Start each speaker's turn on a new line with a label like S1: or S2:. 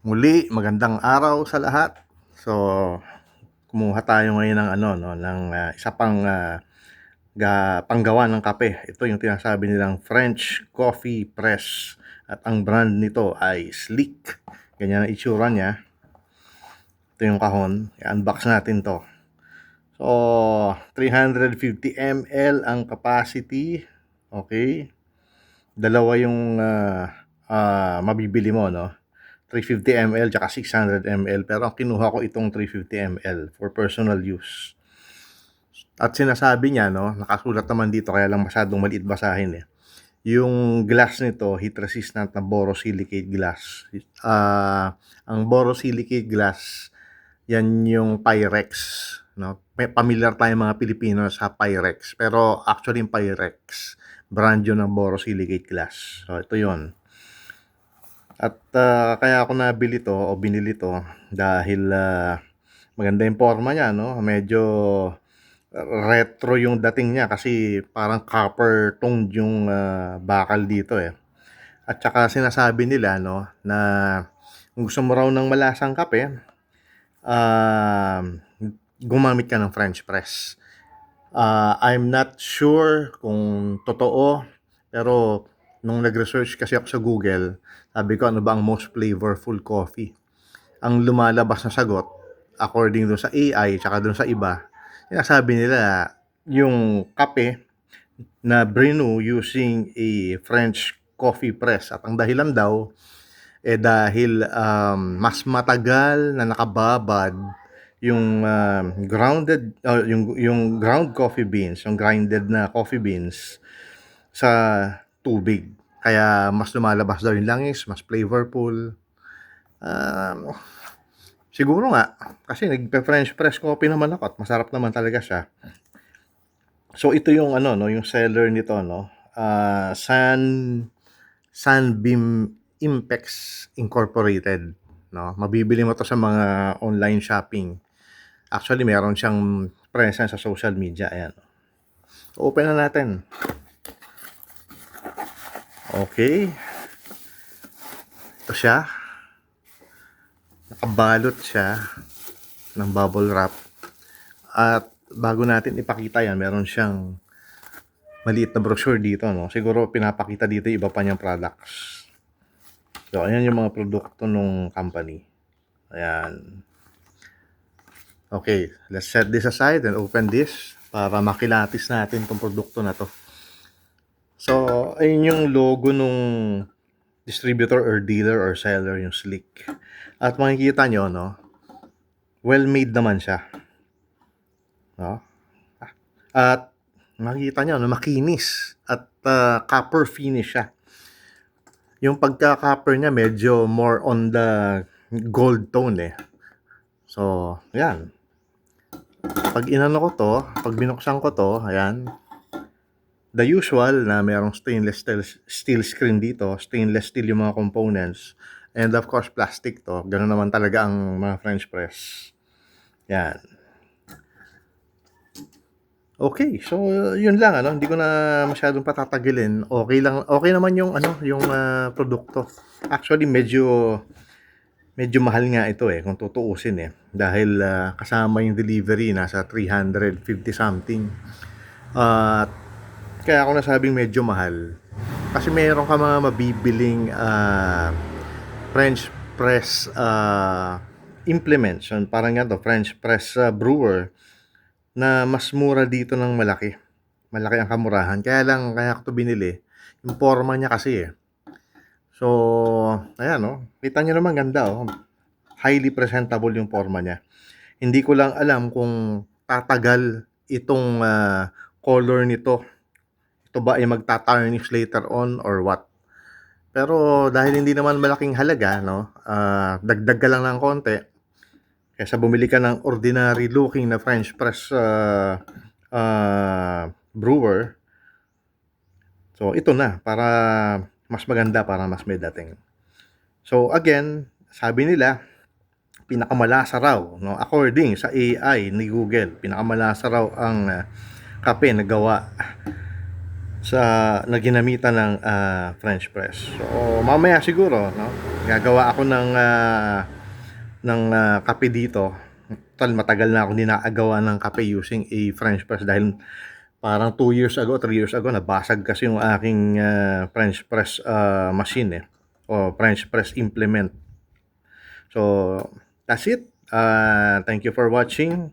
S1: Muli, magandang araw sa lahat. So, kumuha tayo ngayon ng isa pang panggawa ng kape. Ito yung tinasabi nilang French Coffee Press at ang brand nito ay Sleek. Ganyan ang itsura niya. Ito yung kahon. I-unbox natin to. So, 350 ml ang capacity. Okay. Dalawa yung mabibili mo, no? 350 ml tsaka 600 ml, pero ang kinuha ko itong 350 ml for personal use. At sinasabi niya, no, nakasulat naman dito kaya lang masyadong maliit basahin eh. Yung glass nito, heat resistant na borosilicate glass. Ang borosilicate glass, yan yung Pyrex, no? Familiar tayo mga Pilipino sa Pyrex, pero actually yung Pyrex brand yun ng borosilicate glass. So ito yun. At kaya ako nabili to o binili to dahil maganda yung forma niya, no? Medyo retro yung dating niya kasi parang copper toned yung bakal dito eh. At saka sinasabi nila, no, na kung gusto mo raw ng malasang kape, uh, gumamit ka ng French press. I'm not sure kung totoo, pero nung nag-research kasi ako sa Google, sabi ko ano ba ang most flavorful coffee. Ang lumalabas na sagot, according dun sa AI, tsaka dun sa iba, sinasabi nila yung kape na brew using a French coffee press. At ang dahilan daw, dahil mas matagal na nakababad yung yung ground coffee beans, yung grinded na coffee beans sa tubig. Kaya mas lumalabas daw yung langis, mas flavorful. Siguro nga, kasi nagpe-French press coffee naman ako at masarap naman talaga siya. So ito yung yung seller nito, no. Sunbeam Impex Incorporated, no. Mabibili mo to sa mga online shopping. Actually, meron siyang presence sa social media. Ayan. So, open na natin. Okay. Ito siya. Nakabalot siya ng bubble wrap. At bago natin ipakita yan, meron siyang maliit na brochure dito, no? Siguro pinapakita dito iba pa niyang products. So, ayan yung mga produkto ng company. Ayan. Okay, let's set this aside and open this para makilatis natin itong produkto na to. So, ayun yung logo nung distributor or dealer or seller, yung Sleek. At makikita nyo, no, well-made naman siya. No? At makikita nyo, no, makinis at copper finish siya. Yung pagka-copper niya medyo more on the gold tone eh. So, yan. Pag inano ko to, pag binuksan ko to, ayan, the usual na merong stainless steel screen dito, stainless steel yung mga components, and of course plastic to. Ganun naman talaga ang mga French press. Yan. Okay, so yun lang hindi ko na masyadong patatagilin. Okay lang, okay naman yung yung produkto. Actually medyo mahal nga ito eh kung tutuusin eh dahil kasama yung delivery nasa 350 something. At kaya ako nasabing medyo mahal kasi meron ka mga mabibiling French press implements, parang nga to French press brewer na mas mura dito ng malaki ang kamurahan, kaya ako to binili. Yung forma niya kasi eh. So, ayan kita nyo naman ganda highly presentable yung forma niya. Hindi ko lang alam kung tatagal itong color nito. Ito ba ay magta-tarnish later on or what? Pero dahil hindi naman malaking halaga, dagdag ka lang ng konti. Kaysa bumili ka ng ordinary looking na French press brewer. So, ito na para mas maganda, para mas may dating. So, again, sabi nila, pinakamalasa raw, according sa AI ni Google, pinakamalasa raw ang kape na gawa na ginamitan ng French press. So, mamaya siguro, Gagawa ako ng kape dito. Total matagal na ako hindi nakagawa ng kape using a French press dahil parang 2 years ago, 3 years ago nabasag kasi yung aking French press machine o French press implement. So that's it. Thank you for watching.